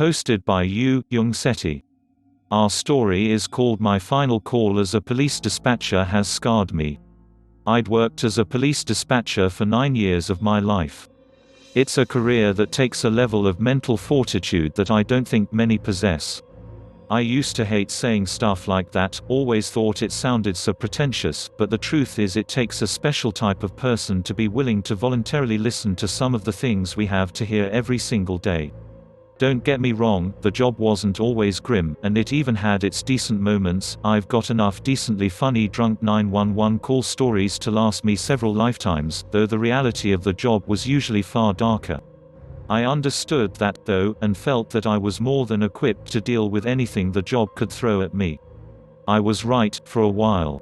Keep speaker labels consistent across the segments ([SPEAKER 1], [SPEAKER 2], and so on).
[SPEAKER 1] Posted by YungSeti. Our story is called My Final Call as a Police Dispatcher Has Scarred Me. I'd worked as a police dispatcher for 9 years of my life. It's a career that takes a level of mental fortitude that I don't think many possess. I used to hate saying stuff like that, always thought it sounded so pretentious, but the truth is it takes a special type of person to be willing to voluntarily listen to some of the things we have to hear every single day. Don't get me wrong, the job wasn't always grim, and it even had its decent moments. I've got enough decently funny drunk 911 call stories to last me several lifetimes, though the reality of the job was usually far darker. I understood that, though, and felt that I was more than equipped to deal with anything the job could throw at me. I was right, for a while.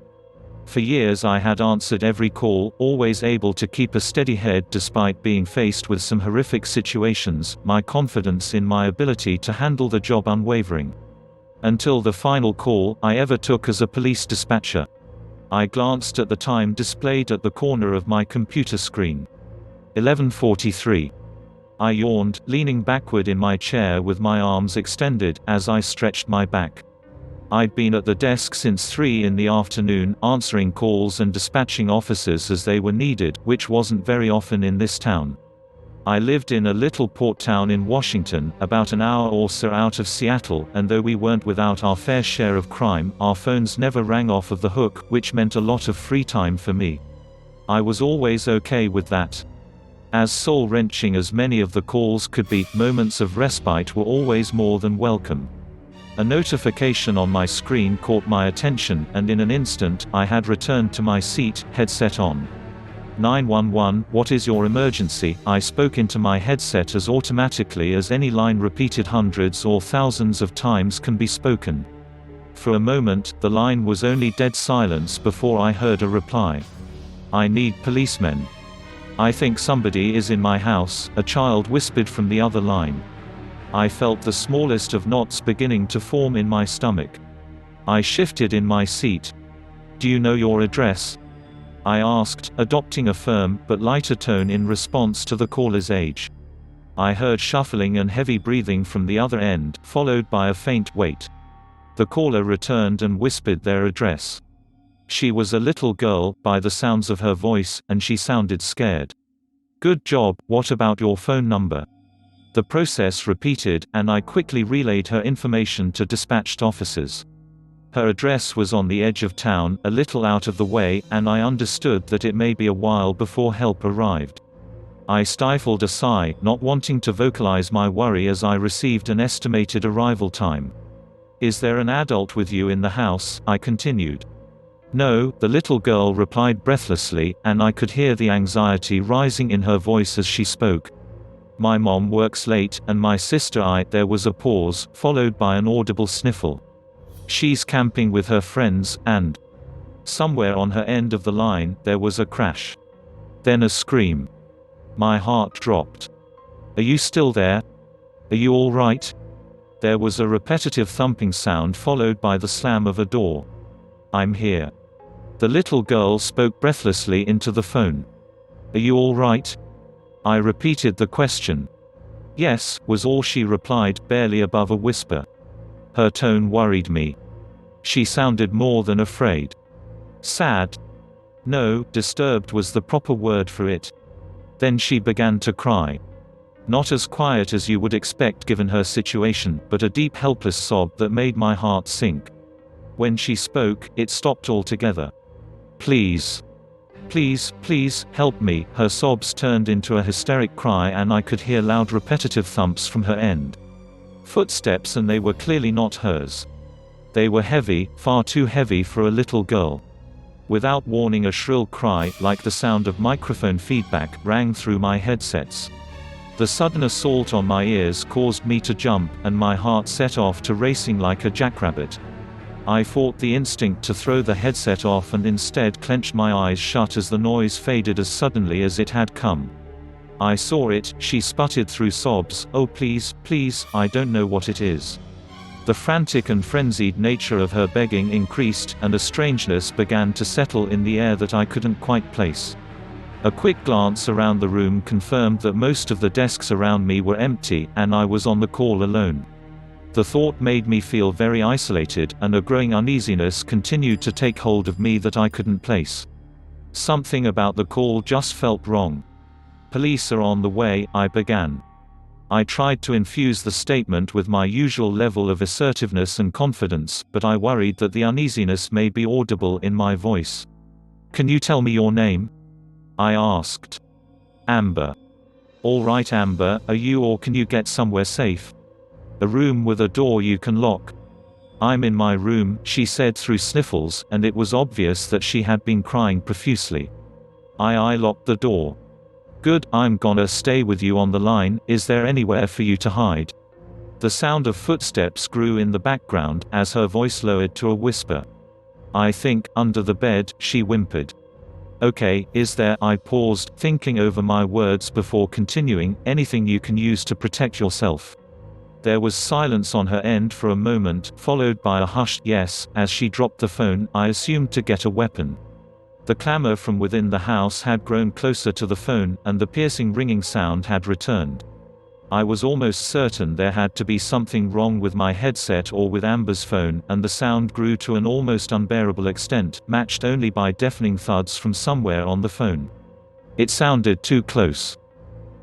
[SPEAKER 1] For years I had answered every call, always able to keep a steady head despite being faced with some horrific situations, my confidence in my ability to handle the job unwavering. Until the final call I ever took as a police dispatcher. I glanced at the time displayed at the corner of my computer screen. 11:43. I yawned, leaning backward in my chair with my arms extended, as I stretched my back. I'd been at the desk since 3 in the afternoon, answering calls and dispatching officers as they were needed, which wasn't very often in this town. I lived in a little port town in Washington, about an hour or so out of Seattle, and though we weren't without our fair share of crime, our phones never rang off of the hook, which meant a lot of free time for me. I was always okay with that. As soul-wrenching as many of the calls could be, moments of respite were always more than welcome. A notification on my screen caught my attention, and in an instant, I had returned to my seat, headset on. 911, what is your emergency? I spoke into my headset as automatically as any line repeated hundreds or thousands of times can be spoken. For a moment, the line was only dead silence before I heard a reply. I need policemen. I think somebody is in my house, a child whispered from the other line. I felt the smallest of knots beginning to form in my stomach. I shifted in my seat. Do you know your address? I asked, adopting a firm, but lighter tone in response to the caller's age. I heard shuffling and heavy breathing from the other end, followed by a faint wait. The caller returned and whispered their address. She was a little girl, by the sounds of her voice, and she sounded scared. Good job, what about your phone number? The process repeated, and I quickly relayed her information to dispatched officers. Her address was on the edge of town, a little out of the way, and I understood that it may be a while before help arrived. I stifled a sigh, not wanting to vocalize my worry as I received an estimated arrival time. Is there an adult with you in the house? I continued. No, the little girl replied breathlessly, and I could hear the anxiety rising in her voice as she spoke. My mom works late, and my sister. There was a pause, followed by an audible sniffle. She's camping with her friends, and somewhere on her end of the line, there was a crash. Then a scream. My heart dropped. Are you still there? Are you all right? There was a repetitive thumping sound followed by the slam of a door. I'm here. The little girl spoke breathlessly into the phone. Are you all right? I repeated the question. Yes, was all she replied, barely above a whisper. Her tone worried me. She sounded more than afraid. Sad? No, disturbed was the proper word for it. Then she began to cry. Not as quiet as you would expect given her situation, but a deep helpless sob that made my heart sink. When she spoke, it stopped altogether. Please. Please, please, help me. Her sobs turned into a hysteric cry and I could hear loud repetitive thumps from her end. Footsteps, and they were clearly not hers. They were heavy, far too heavy for a little girl. Without warning, a shrill cry, like the sound of microphone feedback, rang through my headsets. The sudden assault on my ears caused me to jump, and my heart set off to racing like a jackrabbit. I fought the instinct to throw the headset off and instead clenched my eyes shut as the noise faded as suddenly as it had come. I saw it, she sputtered through sobs, oh please, please, I don't know what it is. The frantic and frenzied nature of her begging increased, and a strangeness began to settle in the air that I couldn't quite place. A quick glance around the room confirmed that most of the desks around me were empty, and I was on the call alone. The thought made me feel very isolated, and a growing uneasiness continued to take hold of me that I couldn't place. Something about the call just felt wrong. "Police are on the way," I began. I tried to infuse the statement with my usual level of assertiveness and confidence, but I worried that the uneasiness may be audible in my voice. "Can you tell me your name?" I asked. "Amber." "All right Amber, are you or can you get somewhere safe? A room with a door you can lock?" "I'm in my room," she said through sniffles, and it was obvious that she had been crying profusely. I locked the door. "Good, I'm gonna stay with you on the line. Is there anywhere for you to hide?" The sound of footsteps grew in the background, as her voice lowered to a whisper. "I think, under the bed," she whimpered. "Okay, is there?" I paused, thinking over my words before continuing. "Anything you can use to protect yourself?" There was silence on her end for a moment, followed by a hushed yes. As she dropped the phone, I assumed to get a weapon. The clamor from within the house had grown closer to the phone, and the piercing ringing sound had returned. I was almost certain there had to be something wrong with my headset or with Amber's phone, and the sound grew to an almost unbearable extent, matched only by deafening thuds from somewhere on the phone. It sounded too close.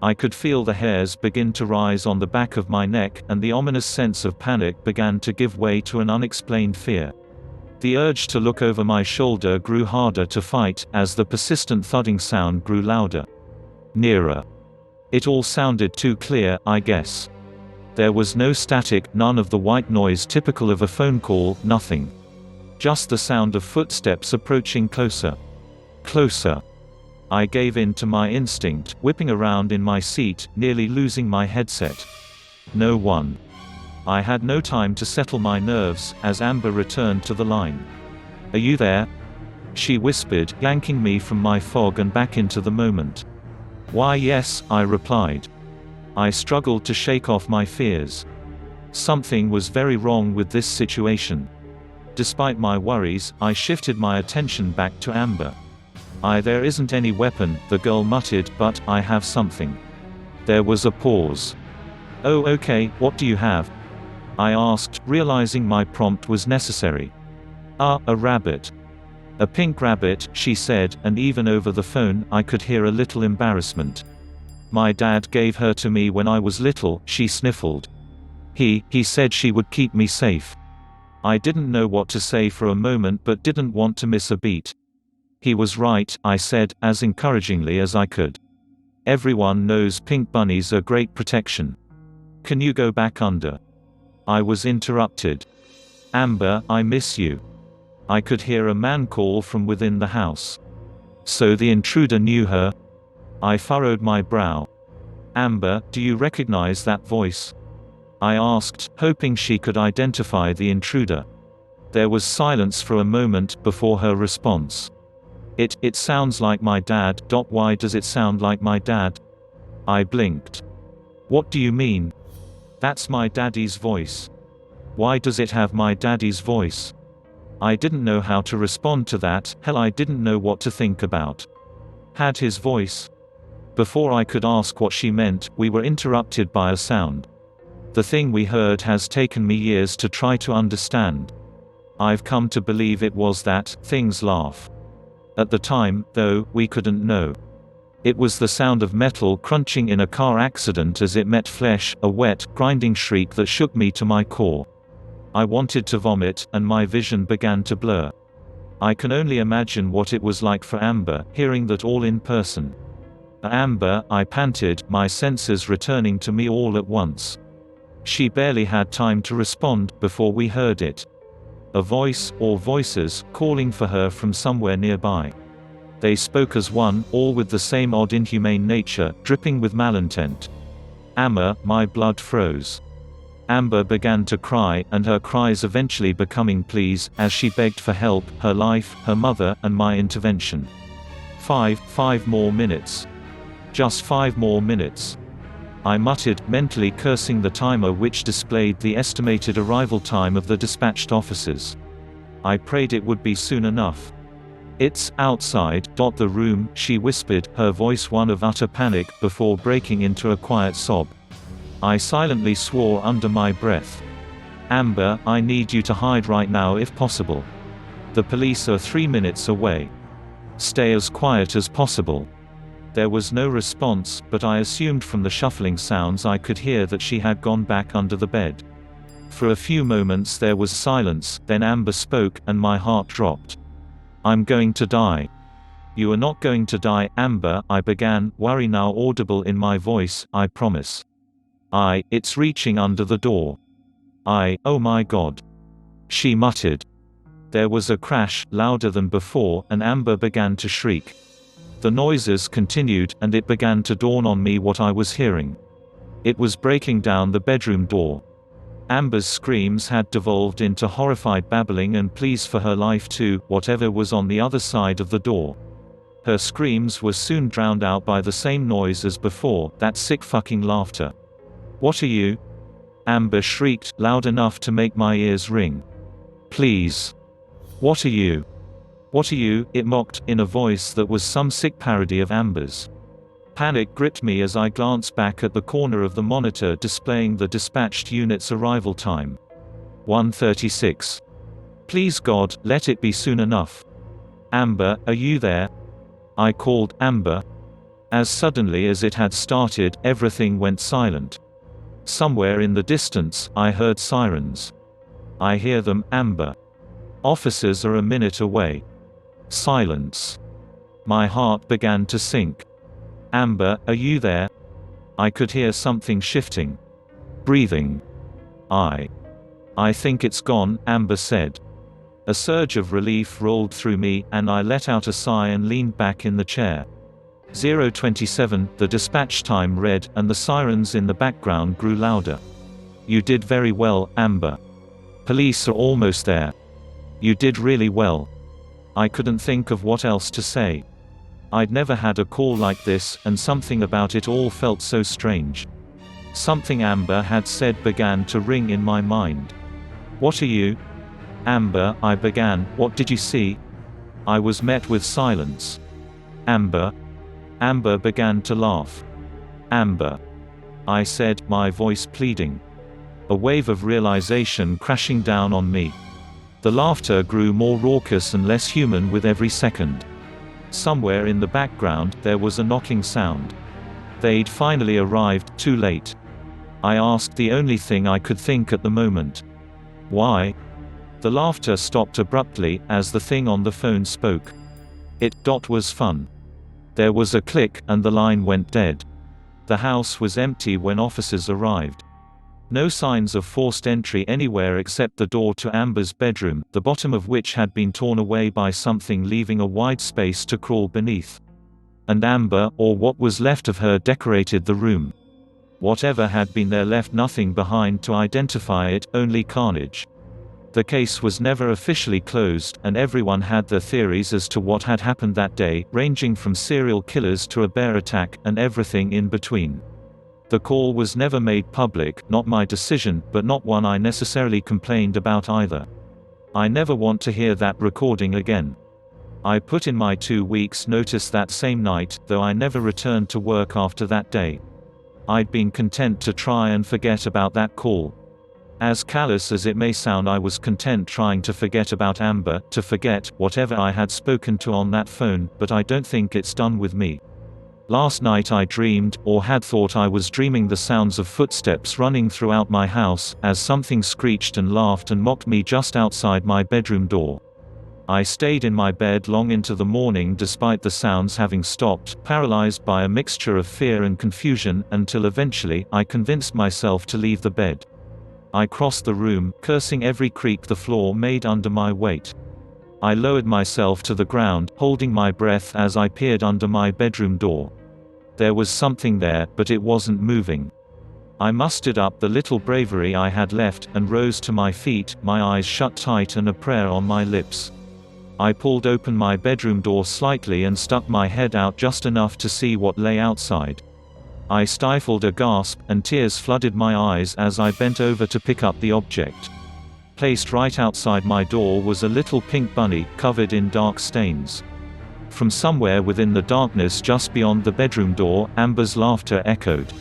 [SPEAKER 1] I could feel the hairs begin to rise on the back of my neck, and the ominous sense of panic began to give way to an unexplained fear. The urge to look over my shoulder grew harder to fight, as the persistent thudding sound grew louder. Nearer. It all sounded too clear, I guess. There was no static, none of the white noise typical of a phone call, nothing. Just the sound of footsteps approaching closer. Closer. I gave in to my instinct, whipping around in my seat, nearly losing my headset. No one. I had no time to settle my nerves, as Amber returned to the line. "Are you there?" she whispered, yanking me from my fog and back into the moment. "Why yes," I replied. I struggled to shake off my fears. Something was very wrong with this situation. Despite my worries, I shifted my attention back to Amber. There isn't any weapon," the girl muttered, "but I have something." There was a pause. "Oh okay, what do you have?" I asked, realizing my prompt was necessary. A rabbit." "A pink rabbit," she said, and even over the phone, I could hear a little embarrassment. "My dad gave her to me when I was little," she sniffled. He said she would keep me safe." I didn't know what to say for a moment but didn't want to miss a beat. "He was right," I said, as encouragingly as I could. "Everyone knows pink bunnies are great protection. Can you go back under?" I was interrupted. "Amber, I miss you." I could hear a man call from within the house. So the intruder knew her? I furrowed my brow. "Amber, do you recognize that voice?" I asked, hoping she could identify the intruder. There was silence for a moment before her response. It sounds like my dad. Why does it sound like my dad?" I blinked. "What do you mean?" "That's my daddy's voice." "Why does it have my daddy's voice?" I didn't know how to respond to that. Hell, I didn't know what to think about. Had his voice? Before I could ask what she meant, we were interrupted by a sound. The thing we heard has taken me years to try to understand. I've come to believe it was that thing's laugh. At the time, though, we couldn't know. It was the sound of metal crunching in a car accident as it met flesh, a wet, grinding shriek that shook me to my core. I wanted to vomit, and my vision began to blur. I can only imagine what it was like for Amber, hearing that all in person. "Amber," I panted, my senses returning to me all at once. She barely had time to respond, before we heard it. A voice, or voices, calling for her from somewhere nearby. They spoke as one, all with the same odd inhumane nature, dripping with malintent. "Amber," my blood froze. Amber began to cry, and her cries eventually becoming pleas, as she begged for help, her life, her mother, and my intervention. Five more minutes. Just 5 more minutes. I muttered, mentally cursing the timer which displayed the estimated arrival time of the dispatched officers. I prayed it would be soon enough. "It's outside. The room," she whispered, her voice one of utter panic, before breaking into a quiet sob. I silently swore under my breath. "Amber, I need you to hide right now if possible. The police are 3 minutes away. Stay as quiet as possible." There was no response, but I assumed from the shuffling sounds I could hear that she had gone back under the bed. For a few moments there was silence, then Amber spoke, and my heart dropped. "I'm going to die." "You are not going to die, Amber," I began, worry now audible in my voice. "I promise." It's reaching under the door." "Oh my God," she muttered. There was a crash, louder than before, and Amber began to shriek. The noises continued, and it began to dawn on me what I was hearing. It was breaking down the bedroom door. Amber's screams had devolved into horrified babbling and pleas for her life to whatever was on the other side of the door. Her screams were soon drowned out by the same noise as before, that sick fucking laughter. "What are you?" Amber shrieked, loud enough to make my ears ring. "Please. What are you? What are you?" it mocked, in a voice that was some sick parody of Amber's. Panic gripped me as I glanced back at the corner of the monitor displaying the dispatched unit's arrival time. 1:36. "Please God, let it be soon enough. Amber, are you there?" I called, "Amber." As suddenly as it had started, everything went silent. Somewhere in the distance, I heard sirens. "I hear them, Amber. Officers are a minute away." Silence. My heart began to sink. "Amber, are you there?" I could hear something shifting. Breathing. I think it's gone," Amber said. A surge of relief rolled through me, and I let out a sigh and leaned back in the chair. 0:27, the dispatch time read, and the sirens in the background grew louder. "You did very well, Amber. Police are almost there. You did really well." I couldn't think of what else to say. I'd never had a call like this, and something about it all felt so strange. Something Amber had said began to ring in my mind. "What are you?" "Amber," I began, "what did you see?" I was met with silence. "Amber?" Amber began to laugh. "Amber," I said, my voice pleading. A wave of realization crashing down on me. The laughter grew more raucous and less human with every second. Somewhere in the background, there was a knocking sound. They'd finally arrived, too late. I asked the only thing I could think at the moment. "Why?" The laughter stopped abruptly, as the thing on the phone spoke. It was fun. There was a click, and the line went dead. The house was empty when officers arrived. No signs of forced entry anywhere except the door to Amber's bedroom, the bottom of which had been torn away by something, leaving a wide space to crawl beneath. And Amber, or what was left of her, decorated the room. Whatever had been there left nothing behind to identify it, only carnage. The case was never officially closed, and everyone had their theories as to what had happened that day, ranging from serial killers to a bear attack, and everything in between. The call was never made public, not my decision, but not one I necessarily complained about either. I never want to hear that recording again. I put in my 2 weeks' notice that same night, though I never returned to work after that day. I'd been content to try and forget about that call. As callous as it may sound, I was content trying to forget about Amber, to forget whatever I had spoken to on that phone, but I don't think it's done with me. Last night I dreamed, or had thought I was dreaming, the sounds of footsteps running throughout my house, as something screeched and laughed and mocked me just outside my bedroom door. I stayed in my bed long into the morning despite the sounds having stopped, paralyzed by a mixture of fear and confusion, until eventually, I convinced myself to leave the bed. I crossed the room, cursing every creak the floor made under my weight. I lowered myself to the ground, holding my breath as I peered under my bedroom door. There was something there, but it wasn't moving. I mustered up the little bravery I had left, and rose to my feet, my eyes shut tight and a prayer on my lips. I pulled open my bedroom door slightly and stuck my head out just enough to see what lay outside. I stifled a gasp, and tears flooded my eyes as I bent over to pick up the object. Placed right outside my door was a little pink bunny, covered in dark stains. From somewhere within the darkness just beyond the bedroom door, Amber's laughter echoed.